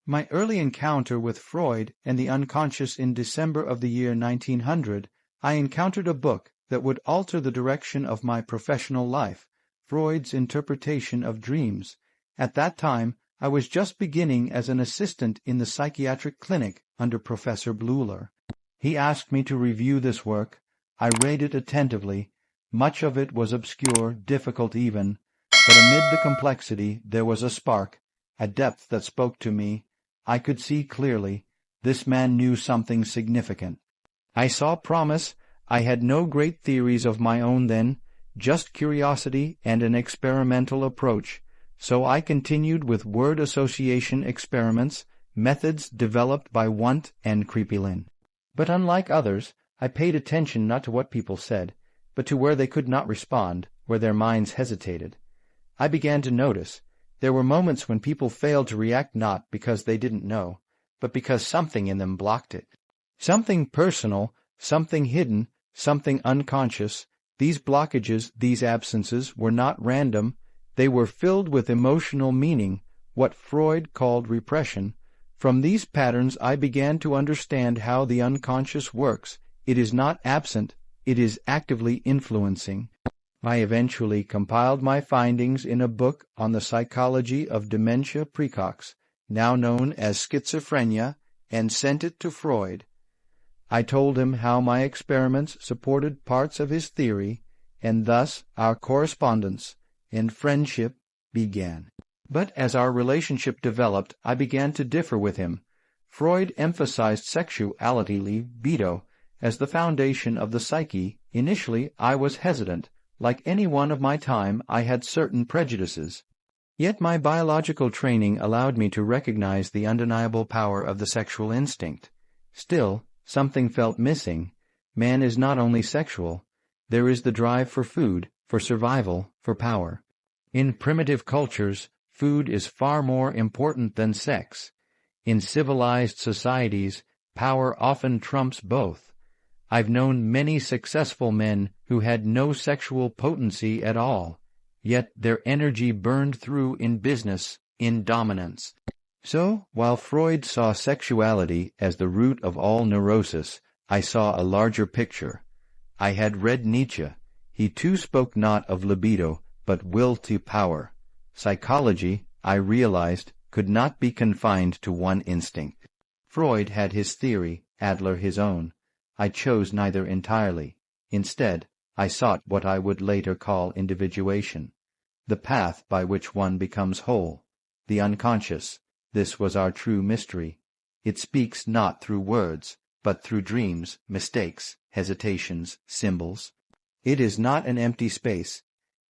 My early encounter with Freud and the unconscious in December of the year 1900, I encountered a book that would alter the direction of my professional life, Freud's interpretation of dreams. At that time, I was just beginning as an assistant in the psychiatric clinic under Professor Bleuler. He asked me to review this work. I read it attentively. Much of it was obscure, difficult even, but amid the complexity there was a spark, a depth that spoke to me. I could see clearly. This man knew something significant. I saw promise. I had no great theories of my own then, just curiosity and an experimental approach, so I continued with word association experiments, methods developed by Wundt and Kripalin. But unlike others, I paid attention not to what people said, but to where they could not respond, where their minds hesitated. I began to notice. There were moments when people failed to react not because they didn't know, but because something in them blocked it. Something personal, something hidden, something unconscious. These blockages, these absences, were not random. They were filled with emotional meaning, what Freud called repression. From these patterns I began to understand how the unconscious works. It is not absent, it is actively influencing. I eventually compiled my findings in a book on the psychology of dementia praecox, now known as schizophrenia, and sent it to Freud. I told him how my experiments supported parts of his theory, and thus our correspondence and friendship began. But as our relationship developed, I began to differ with him. Freud emphasized sexuality, libido, as the foundation of the psyche. Initially, I was hesitant. Like anyone of my time, I had certain prejudices. Yet my biological training allowed me to recognize the undeniable power of the sexual instinct. Still, something felt missing. Man is not only sexual. There is the drive for food, for survival, for power. In primitive cultures, food is far more important than sex. In civilized societies, power often trumps both. I've known many successful men who had no sexual potency at all, yet their energy burned through in business, in dominance. So, while Freud saw sexuality as the root of all neurosis, I saw a larger picture. I had read Nietzsche. He too spoke not of libido, but will to power. Psychology, I realized, could not be confined to one instinct. Freud had his theory, Adler his own. I chose neither entirely. Instead, I sought what I would later call individuation, the path by which one becomes whole, the unconscious. This was our true mystery. It speaks not through words, but through dreams, mistakes, hesitations, symbols. It is not an empty space.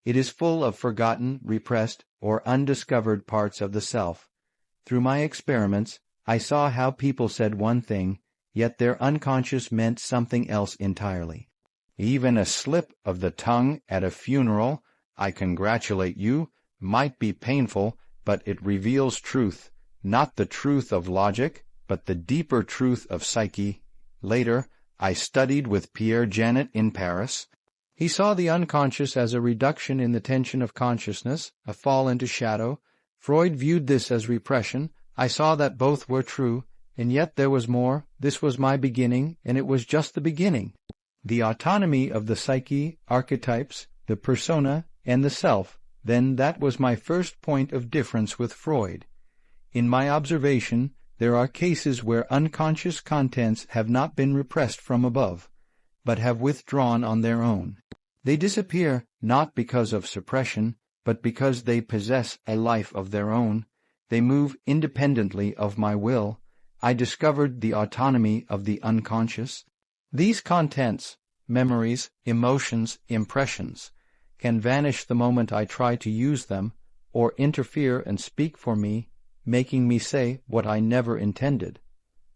It is full of forgotten, repressed, or undiscovered parts of the self. Through my experiments, I saw how people said one thing, yet their unconscious meant something else entirely. Even a slip of the tongue at a funeral, I congratulate you, might be painful, but it reveals truth, not the truth of logic, but the deeper truth of psyche. Later, I studied with Pierre Janet in Paris. He saw the unconscious as a reduction in the tension of consciousness, a fall into shadow. Freud viewed this as repression. I saw that both were true, and yet there was more. This was my beginning, and it was just the beginning. The autonomy of the psyche, archetypes, the persona, and the self. Then that was my first point of difference with Freud. In my observation, there are cases where unconscious contents have not been repressed from above, but have withdrawn on their own. They disappear not because of suppression, but because they possess a life of their own. They move independently of my will. I discovered the autonomy of the unconscious. These contents, memories, emotions, impressions, can vanish the moment I try to use them, or interfere and speak for me, making me say what I never intended.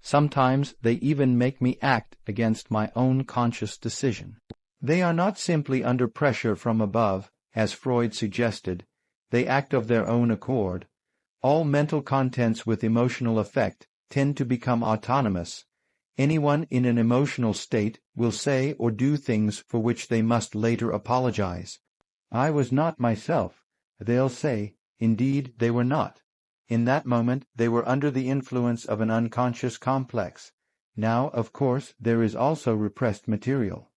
Sometimes they even make me act against my own conscious decision. They are not simply under pressure from above, as Freud suggested. They act of their own accord. All mental contents with emotional effect tend to become autonomous. Anyone in an emotional state will say or do things for which they must later apologize. I was not myself. They'll say, indeed, they were not. In that moment they were under the influence of an unconscious complex. Now, of course, there is also repressed material.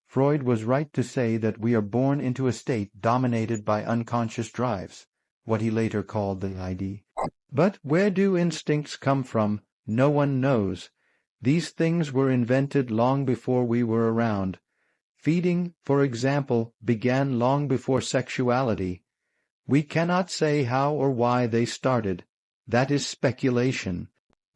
Freud was right to say that we are born into a state dominated by unconscious drives, what he later called the ID. But where do instincts come from? No one knows. These things were invented long before we were around. Feeding, for example, began long before sexuality. We cannot say how or why they started. That is speculation.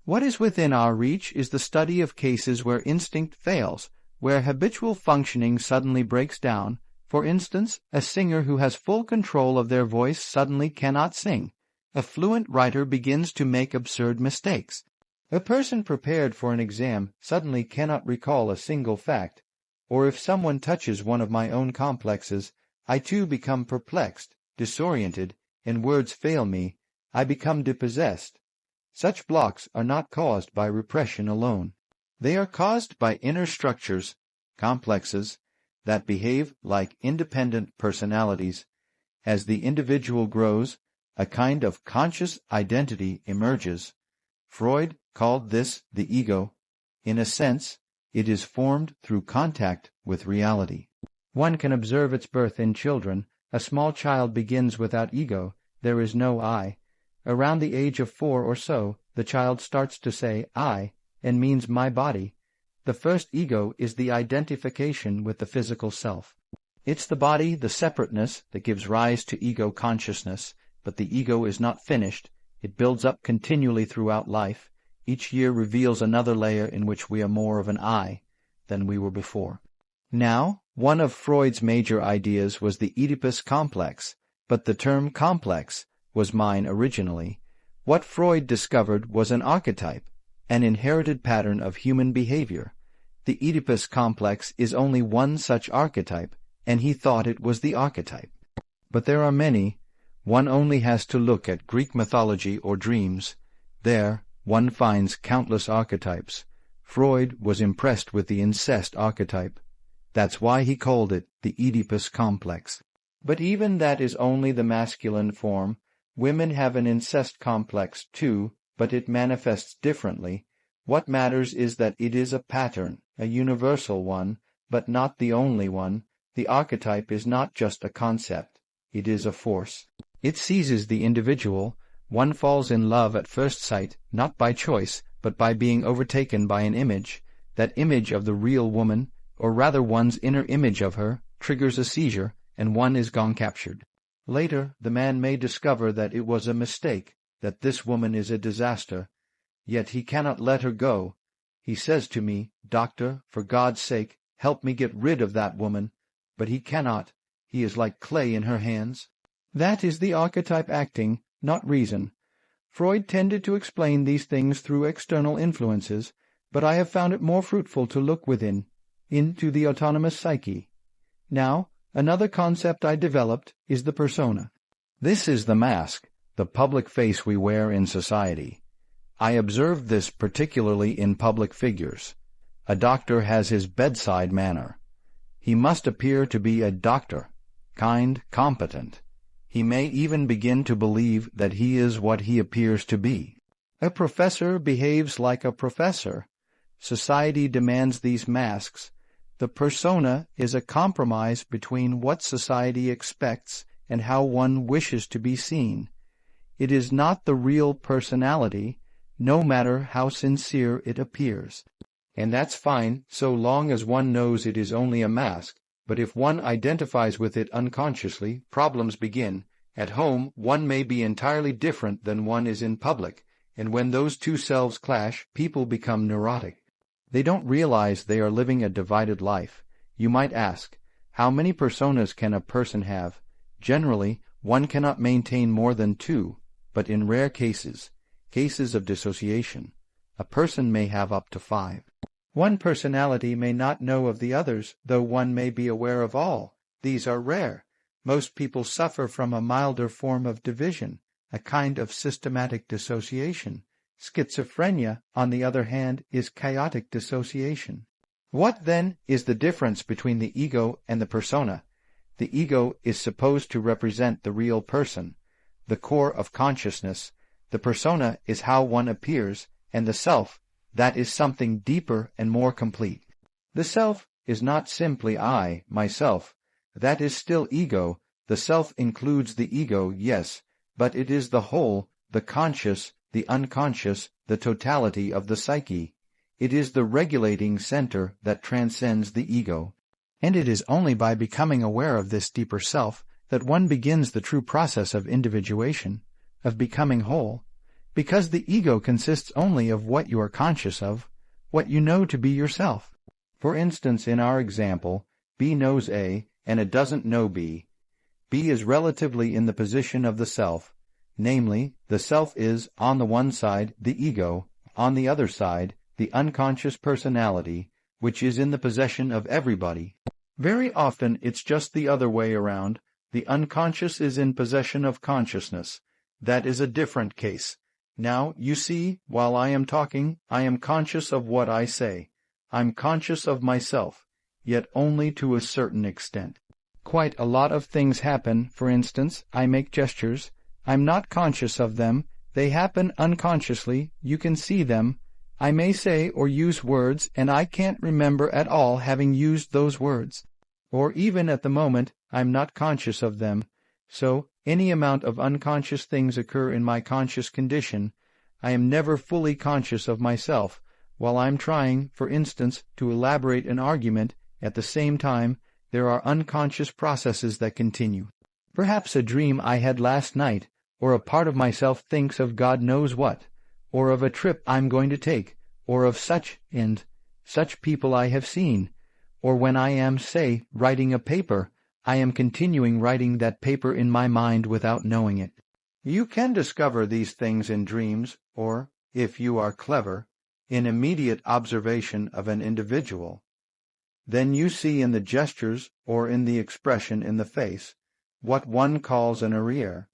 What is within our reach is the study of cases where instinct fails, where habitual functioning suddenly breaks down. For instance, a singer who has full control of their voice suddenly cannot sing. A fluent writer begins to make absurd mistakes. A person prepared for an exam suddenly cannot recall a single fact. Or if someone touches one of my own complexes, I too become perplexed, disoriented, and words fail me. I become depossessed. Such blocks are not caused by repression alone. They are caused by inner structures, complexes, that behave like independent personalities. As the individual grows, a kind of conscious identity emerges. Freud called this the ego. In a sense, it is formed through contact with reality. One can observe its birth in children. A small child begins without ego. There is no I. Around the age of 4 or so, the child starts to say I and means my body. The first ego is the identification with the physical self. It's the body, the separateness, that gives rise to ego consciousness, but the ego is not finished. It builds up continually throughout life. Each year reveals another layer in which we are more of an I than we were before. Now, one of Freud's major ideas was the Oedipus complex, but the term complex was mine originally. What Freud discovered was an archetype, an inherited pattern of human behavior. The Oedipus complex is only one such archetype, and he thought it was the archetype. But there are many. One only has to look at Greek mythology or dreams. There, one finds countless archetypes. Freud was impressed with the incest archetype. That's why he called it the Oedipus complex. But even that is only the masculine form. Women have an incest complex too, but it manifests differently. What matters is that it is a pattern, a universal one, but not the only one. The archetype is not just a concept. It is a force. It seizes the individual. One falls in love at first sight, not by choice, but by being overtaken by an image. That image of the real woman, or rather one's inner image of her, triggers a seizure, and one is gone captured. Later, the man may discover that it was a mistake, that this woman is a disaster. Yet he cannot let her go. He says to me, "Doctor, for God's sake, help me get rid of that woman." But he cannot. He is like clay in her hands. That is the archetype acting, not reason. Freud tended to explain these things through external influences, but I have found it more fruitful to look within, into the autonomous psyche. Now, another concept I developed is the persona. This is the mask, the public face we wear in society. I observed this particularly in public figures. A doctor has his bedside manner. He must appear to be a doctor, kind, competent. He may even begin to believe that he is what he appears to be. A professor behaves like a professor. Society demands these masks. The persona is a compromise between what society expects and how one wishes to be seen. It is not the real personality, no matter how sincere it appears. And that's fine so long as one knows it is only a mask. But if one identifies with it unconsciously, problems begin. At home, one may be entirely different than one is in public, and when those two selves clash, people become neurotic. They don't realize they are living a divided life. You might ask, how many personas can a person have? Generally, one cannot maintain more than 2, but in rare cases of dissociation, a person may have up to 5. One personality may not know of the others, though one may be aware of all. These are rare. Most people suffer from a milder form of division, a kind of systematic dissociation. Schizophrenia, on the other hand, is chaotic dissociation. What, then, is the difference between the ego and the persona? The ego is supposed to represent the real person, the core of consciousness. The persona is how one appears, and the self, that is something deeper and more complete. The self is not simply I, myself. That is still ego. The self includes the ego, yes, but it is the whole, the conscious, the unconscious, the totality of the psyche. It is the regulating center that transcends the ego. And it is only by becoming aware of this deeper self that one begins the true process of individuation, of becoming whole, because the ego consists only of what you are conscious of, what you know to be yourself. For instance, in our example, B knows A, and it doesn't know B. B is relatively in the position of the self, namely, the self is, on the one side, the ego, on the other side, the unconscious personality, which is in the possession of everybody. Very often it's just the other way around. The unconscious is in possession of consciousness. That is a different case. Now, you see, while I am talking, I am conscious of what I say. I'm conscious of myself, yet only to a certain extent. Quite a lot of things happen. For instance, I make gestures. I'm not conscious of them. They happen unconsciously. You can see them. I may say or use words, and I can't remember at all having used those words. Or even at the moment, I'm not conscious of them. So, any amount of unconscious things occur in my conscious condition. I am never fully conscious of myself. While I'm trying, for instance, to elaborate an argument, at the same time, there are unconscious processes that continue. Perhaps a dream I had last night, or a part of myself thinks of God knows what, or of a trip I'm going to take, or of such and such people I have seen. Or when I am, say, writing a paper, I am continuing writing that paper in my mind without knowing it. You can discover these things in dreams, or, if you are clever, in immediate observation of an individual. Then you see in the gestures, or in the expression in the face, what one calls an arrière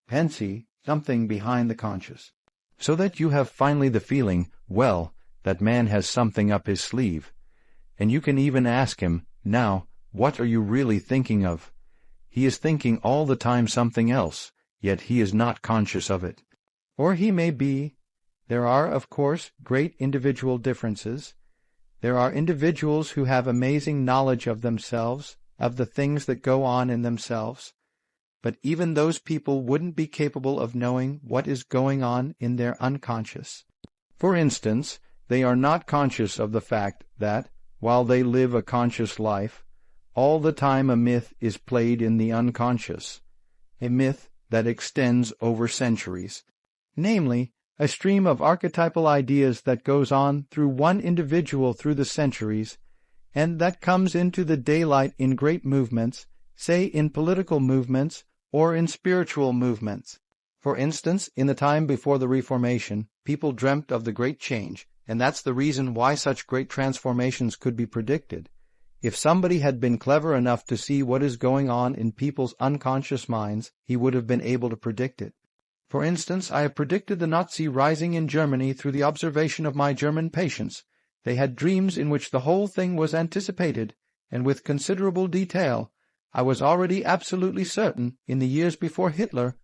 pensée, something behind the conscious. So that you have finally the feeling, well, that man has something up his sleeve. And you can even ask him, now, what are you really thinking of? He is thinking all the time something else, yet he is not conscious of it. Or he may be. There are, of course, great individual differences. There are individuals who have amazing knowledge of themselves, of the things that go on in themselves. But even those people wouldn't be capable of knowing what is going on in their unconscious. For instance, they are not conscious of the fact that, while they live a conscious life, all the time a myth is played in the unconscious, a myth that extends over centuries, namely, a stream of archetypal ideas that goes on through one individual through the centuries, and that comes into the daylight in great movements, say in political movements or in spiritual movements. For instance, in the time before the Reformation, people dreamt of the great change, and that's the reason why such great transformations could be predicted. If somebody had been clever enough to see what is going on in people's unconscious minds, he would have been able to predict it. For instance, I have predicted the Nazi rising in Germany through the observation of my German patients. They had dreams in which the whole thing was anticipated, and with considerable detail. I was already absolutely certain, in the years before Hitler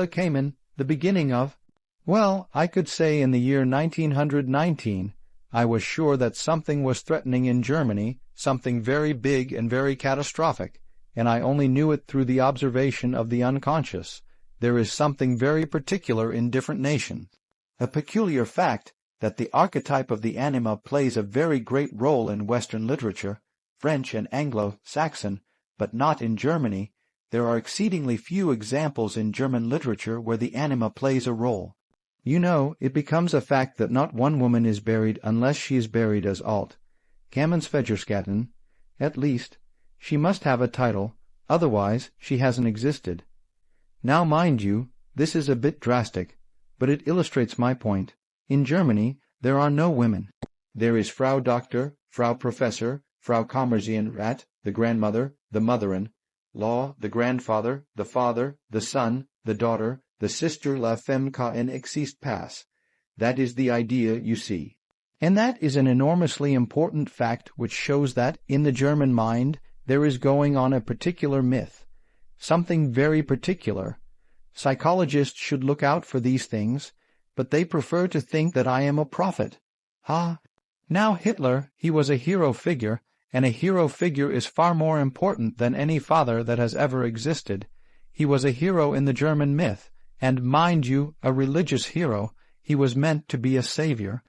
came in, the beginning of, well, I could say in the year 1919, I was sure that something was threatening in Germany, something very big and very catastrophic, and I only knew it through the observation of the unconscious. There is something very particular in different nations. A peculiar fact that the archetype of the anima plays a very great role in Western literature, French and Anglo-Saxon, but not in Germany. There are exceedingly few examples in German literature where the anima plays a role. You know, it becomes a fact that not one woman is buried unless she is buried as alt. Kamensvegerschatten, at least. She must have a title, otherwise she hasn't existed. Now mind you, this is a bit drastic, but it illustrates my point. In Germany, there are no women. There is Frau Doctor, Frau Professor, Frau Kammerzienrat, the grandmother, the mother-in-law, the grandfather, the father, the son, the daughter, the sister, la femme qui en existe pas. That is the idea, you see. And that is an enormously important fact which shows that, in the German mind, there is going on a particular myth, something very particular, Psychologists should look out for these things, but they prefer to think that I am a prophet. Ha! Now Hitler, he was a hero figure, and a hero figure is far more important than any father that has ever existed. He was a hero in the German myth, and, mind you, a religious hero. He was meant to be a savior.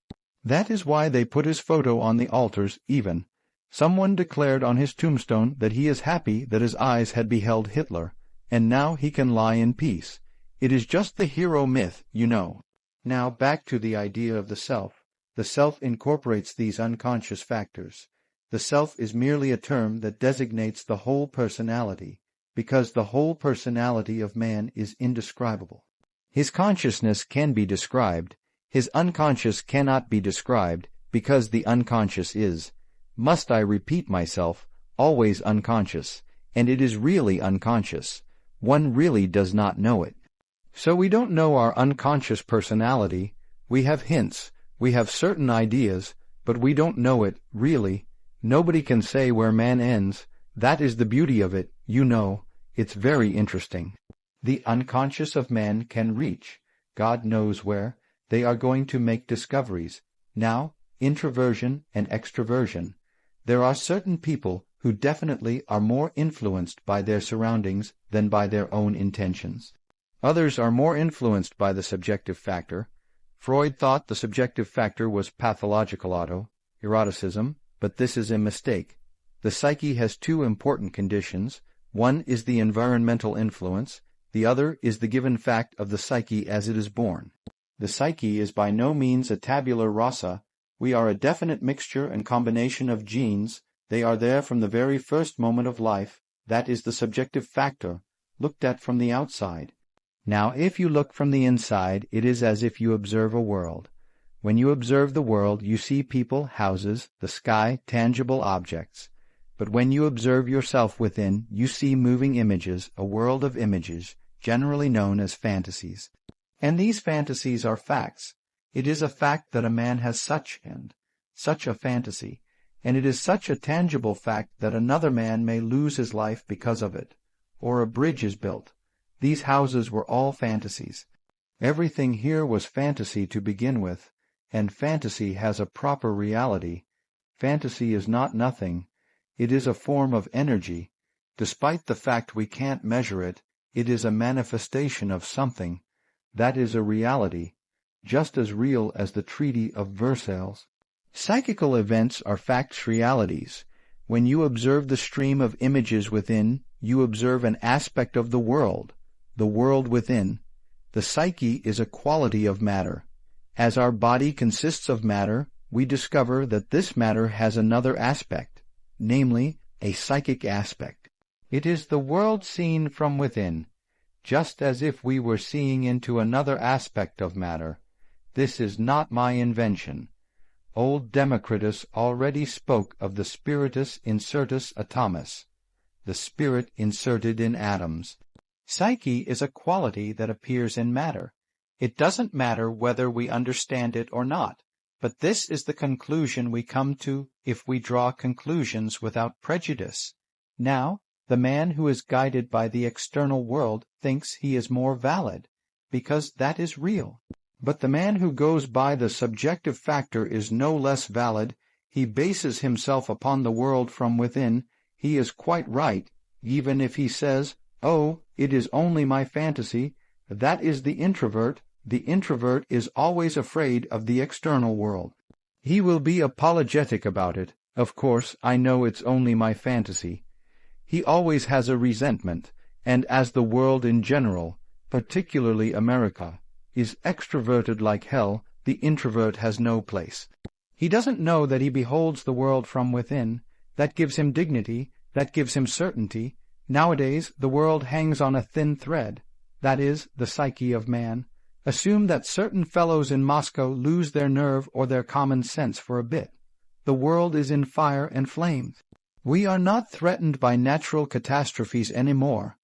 That is why they put his photo on the altars even. Someone declared on his tombstone that he is happy that his eyes had beheld Hitler, and now he can lie in peace. It is just the hero myth, you know. Now back to the idea of the self. The self incorporates these unconscious factors. The self is merely a term that designates the whole personality, because the whole personality of man is indescribable. His consciousness can be described. His unconscious cannot be described, because the unconscious is, must I repeat myself, always unconscious, and it is really unconscious. One really does not know it. So we don't know our unconscious personality. We have hints, we have certain ideas, but we don't know it, really. Nobody can say where man ends. That is the beauty of it, you know. It's very interesting. The unconscious of man can reach, God knows where. They are going to make discoveries. Now, introversion and extroversion. There are certain people who definitely are more influenced by their surroundings than by their own intentions. Others are more influenced by the subjective factor. Freud thought the subjective factor was pathological eroticism, but this is a mistake. The psyche has two important conditions. One is the environmental influence. The other is the given fact of the psyche as it is born. The psyche is by no means a tabula rasa. We are a definite mixture and combination of genes. They are there from the very first moment of life. That is the subjective factor, looked at from the outside. Now, if you look from the inside, it is as if you observe a world. When you observe the world, you see people, houses, the sky, tangible objects. But when you observe yourself within, you see moving images, a world of images, generally known as fantasies. And these fantasies are facts. It is a fact that a man has such a fantasy, and it is such a tangible fact that another man may lose his life because of it. Or a bridge is built. These houses were all fantasies. Everything here was fantasy to begin with, and fantasy has a proper reality. Fantasy is not nothing. It is a form of energy. Despite the fact we can't measure it, it is a manifestation of something. That is a reality, just as real as the Treaty of Versailles. Psychical events are facts, realities. When you observe the stream of images within, you observe an aspect of the world within. The psyche is a quality of matter. As our body consists of matter, we discover that this matter has another aspect, namely, a psychic aspect. It is the world seen from within, just as if we were seeing into another aspect of matter. This is not my invention. Old Democritus already spoke of the spiritus insertus atomus, the spirit inserted in atoms. Psyche is a quality that appears in matter. It doesn't matter whether we understand it or not, but this is the conclusion we come to if we draw conclusions without prejudice. Now, the man who is guided by the external world thinks he is more valid, because that is real. But the man who goes by the subjective factor is no less valid. He bases himself upon the world from within. He is quite right, even if he says, "Oh, it is only my fantasy." That is the introvert. The introvert is always afraid of the external world. He will be apologetic about it. Of course, I know it's only my fantasy. He always has a resentment, and as the world in general, particularly America, is extroverted like hell, the introvert has no place. He doesn't know that he beholds the world from within. That gives him dignity, that gives him certainty. Nowadays the world hangs on a thin thread. That is, the psyche of man. Assume that certain fellows in Moscow lose their nerve or their common sense for a bit. The world is in fire and flames. We are not threatened by natural catastrophes any more.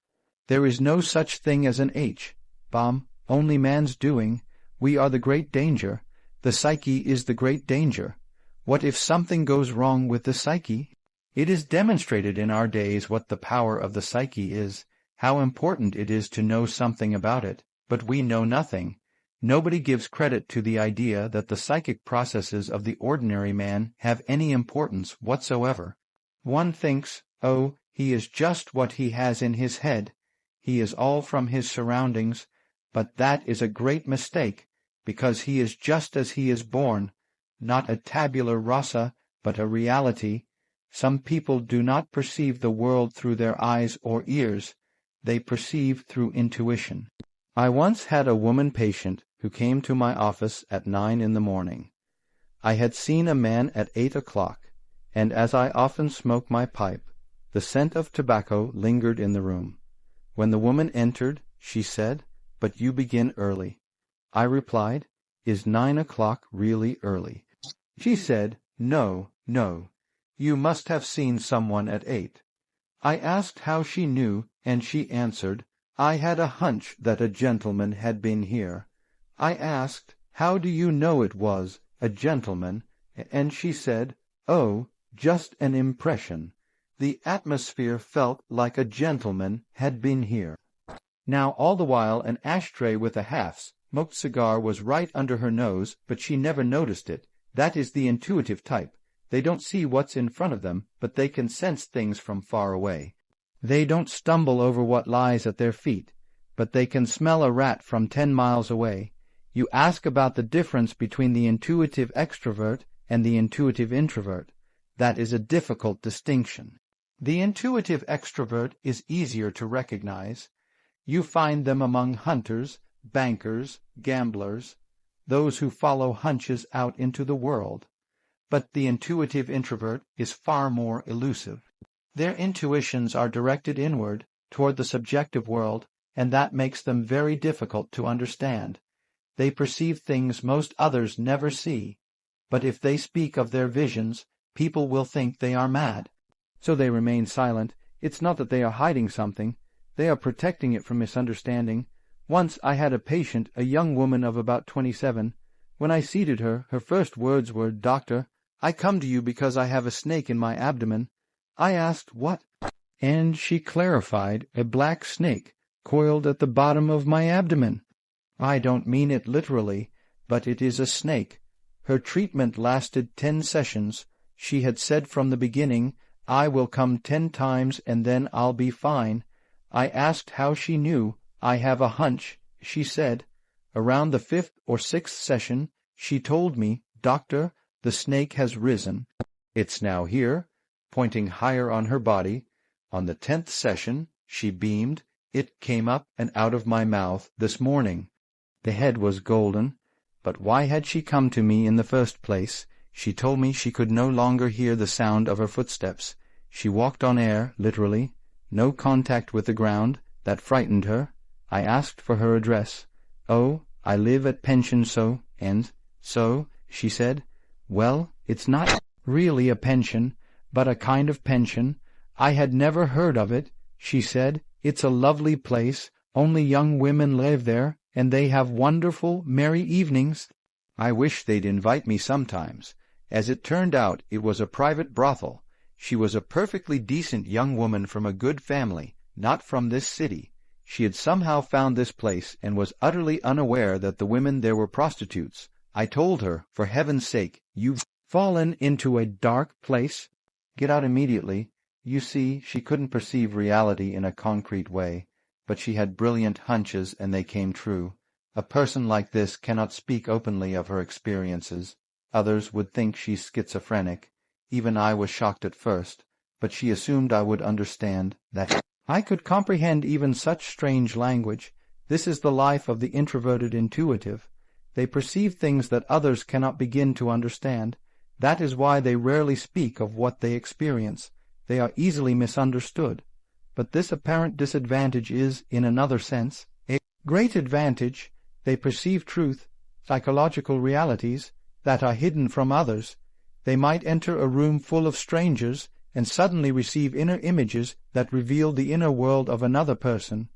There is no such thing as an H-bomb. Only man's doing. We are the great danger. The psyche is the great danger. What if something goes wrong with the psyche? It is demonstrated in our days what the power of the psyche is. how important it is to know something about it, but we know nothing. Nobody gives credit to the idea that the psychic processes of the ordinary man have any importance whatsoever. One thinks, oh, he is just what he has in his head, he is all from his surroundings, but that is a great mistake, because he is just as he is born, not a tabula rasa, but a reality. Some people do not perceive the world through their eyes or ears, they perceive through intuition. I once had a woman patient who came to my office at 9 in the morning. I had seen a man at 8 o'clock, and as I often smoke my pipe, the scent of tobacco lingered in the room. When the woman entered, she said, "But you begin early." I replied, "Is 9 o'clock really early?" She said, "No, no. You must have seen someone at 8. I asked how she knew, and she answered, "I had a hunch that a gentleman had been here." I asked, "How do you know it was a gentleman?" And she said, "Oh, just an impression. The atmosphere felt like a gentleman had been here." Now all the while an ashtray with a half-smoked cigar was right under her nose, but she never noticed it. That is the intuitive type. They don't see what's in front of them, but they can sense things from far away. They don't stumble over what lies at their feet, but they can smell a rat from 10 miles away. You ask about the difference between the intuitive extrovert and the intuitive introvert. That is a difficult distinction. The intuitive extrovert is easier to recognize. You find them among hunters, bankers, gamblers, those who follow hunches out into the world. But the intuitive introvert is far more elusive. Their intuitions are directed inward, toward the subjective world, and that makes them very difficult to understand. They perceive things most others never see, but if they speak of their visions, people will think they are mad. So they remain silent. It's not that they are hiding something. They are protecting it from misunderstanding. Once I had a patient, a young woman of about 27. When I seated her, her first words were, "Doctor, I come to you because I have a snake in my abdomen." I asked, "What?" And she clarified, "A black snake coiled at the bottom of my abdomen." I don't mean it literally, but it is a snake. Her treatment lasted 10 sessions. She had said from the beginning, "I will come 10 times and then I'll be fine." I asked how she knew. "I have a hunch," she said. Around the 5th or 6th session, she told me, "Doctor, the snake has risen. It's now here," pointing higher on her body. On the 10th session, she beamed, "It came up and out of my mouth this morning." The head was golden. But why had she come to me in the first place? She told me she could no longer hear the sound of her footsteps. She walked on air, literally. No contact with the ground. That frightened her. I asked for her address. "Oh, I live at pension so, and so," she said. "Well, it's not really a pension, but a kind of pension. I had never heard of it," she said. "It's a lovely place. Only young women live there, and they have wonderful, merry evenings. I wish they'd invite me sometimes." As it turned out, it was a private brothel. She was a perfectly decent young woman from a good family, not from this city. She had somehow found this place and was utterly unaware that the women there were prostitutes. I told her, "For heaven's sake, you've fallen into a dark place. Get out immediately." You see, she couldn't perceive reality in a concrete way, but she had brilliant hunches and they came true. A person like this cannot speak openly of her experiences. Others would think she's schizophrenic. Even I was shocked at first, but she assumed I would understand, that I could comprehend even such strange language. This is the life of the introverted intuitive. They perceive things that others cannot begin to understand. That is why they rarely speak of what they experience. They are easily misunderstood. But this apparent disadvantage is, in another sense, a great advantage. They perceive truth, psychological realities, that are hidden from others. They might enter a room full of strangers and suddenly receive inner images that reveal the inner world of another person.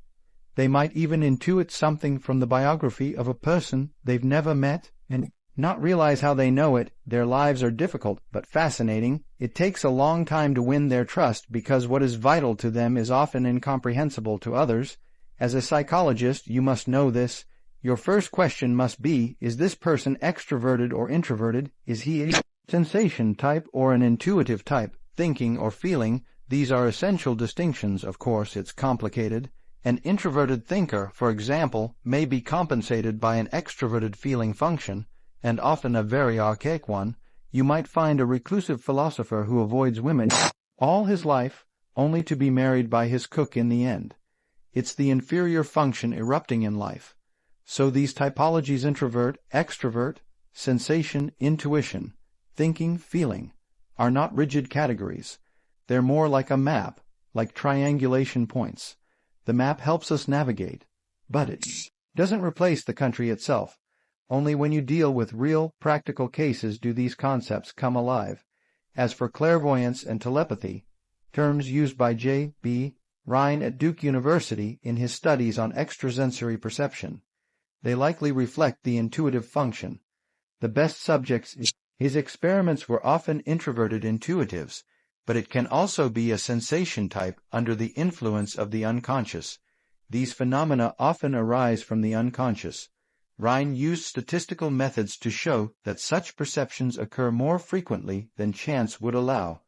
They might even intuit something from the biography of a person they've never met, and not realize how they know it. Their lives are difficult but fascinating. It takes a long time to win their trust because what is vital to them is often incomprehensible to others. As a psychologist, you must know this. Your first question must be, is this person extroverted or introverted? Is he a sensation type or an intuitive type, thinking or feeling? These are essential distinctions. Of course, it's complicated. An introverted thinker, for example, may be compensated by an extroverted feeling function, and often a very archaic one. You might find a reclusive philosopher who avoids women all his life, only to be married by his cook in the end. It's the inferior function erupting in life. So these typologies, introvert, extrovert, sensation, intuition, thinking, feeling, are not rigid categories. They're more like a map, like triangulation points. The map helps us navigate, but it doesn't replace the country itself. Only when you deal with real, practical cases do these concepts come alive. As for clairvoyance and telepathy, terms used by J.B. Rhine at Duke University in his studies on extrasensory perception, they likely reflect the intuitive function. The best subjects in his experiments were often introverted intuitives, but it can also be a sensation type under the influence of the unconscious. These phenomena often arise from the unconscious. Rhine used statistical methods to show that such perceptions occur more frequently than chance would allow.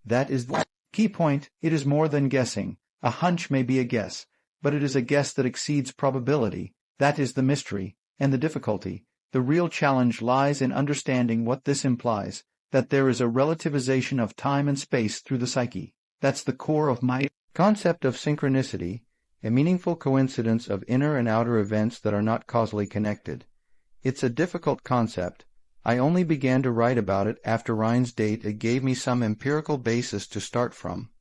That is the key point. It is more than guessing. A hunch may be a guess, but it is a guess that exceeds probability. That is the mystery and the difficulty. The real challenge lies in understanding what this implies, that there is a relativization of time and space through the psyche. That's the core of my concept of synchronicity, a meaningful coincidence of inner and outer events that are not causally connected. It's a difficult concept. I only began to write about it after Rhine's date. It gave me some empirical basis to start from.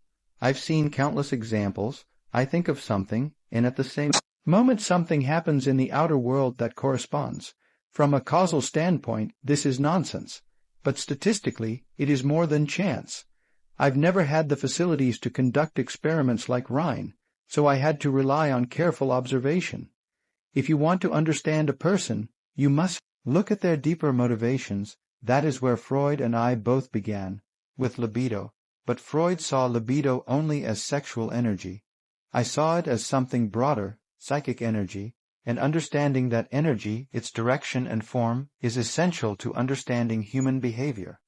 I've seen countless examples. I think of something, and at the same moment something happens in the outer world that corresponds. From a causal standpoint, this is nonsense. But statistically, it is more than chance. I've never had the facilities to conduct experiments like Rhine, so I had to rely on careful observation. If you want to understand a person, you must look at their deeper motivations. That is where Freud and I both began, with libido. But Freud saw libido only as sexual energy. I saw it as something broader, psychic energy, and understanding that energy, its direction and form, is essential to understanding human behavior.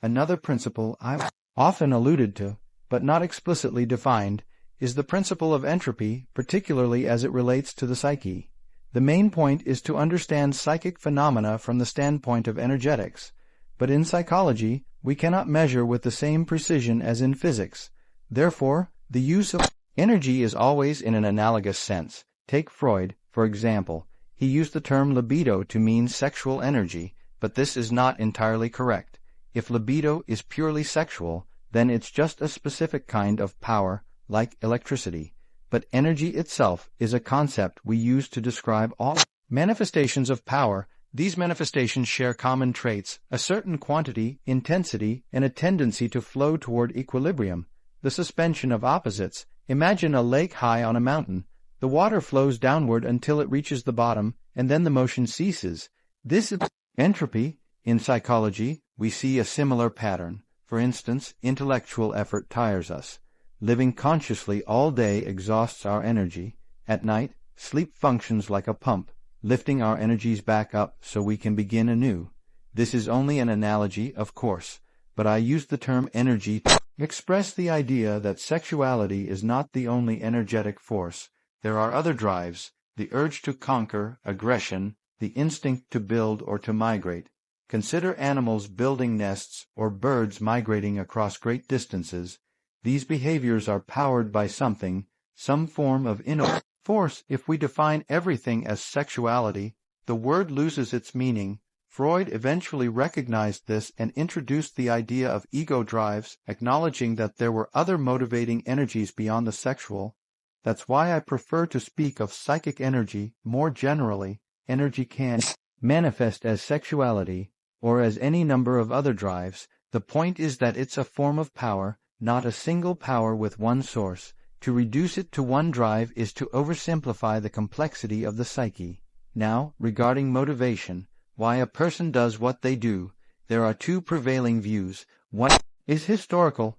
Another principle I've often alluded to, but not explicitly defined, is the principle of entropy, particularly as it relates to the psyche. The main point is to understand psychic phenomena from the standpoint of energetics, but in psychology we cannot measure with the same precision as in physics. Therefore, the use of energy is always in an analogous sense. Take Freud, for example. He used the term libido to mean sexual energy, but this is not entirely correct. If libido is purely sexual, then it's just a specific kind of power, like electricity. But energy itself is a concept we use to describe all manifestations of power. These manifestations share common traits, a certain quantity, intensity, and a tendency to flow toward equilibrium, the suspension of opposites. Imagine a lake high on a mountain. The water flows downward until it reaches the bottom, and then the motion ceases. This is entropy. In psychology, we see a similar pattern. For instance, intellectual effort tires us. Living consciously all day exhausts our energy. At night, sleep functions like a pump, lifting our energies back up so we can begin anew. This is only an analogy, of course, but I use the term energy to express the idea that sexuality is not the only energetic force. There are other drives, the urge to conquer, aggression, the instinct to build or to migrate. Consider animals building nests or birds migrating across great distances. These behaviors are powered by something, some form of inner force. If we define everything as sexuality, the word loses its meaning. Freud eventually recognized this and introduced the idea of ego drives, acknowledging that there were other motivating energies beyond the sexual. That's why I prefer to speak of psychic energy more generally. Energy can manifest as sexuality or as any number of other drives. The point is that it's a form of power, not a single power with one source. To reduce it to one drive is to oversimplify the complexity of the psyche. Now, regarding motivation, Why a person does what they do, there are two prevailing views. One is historical,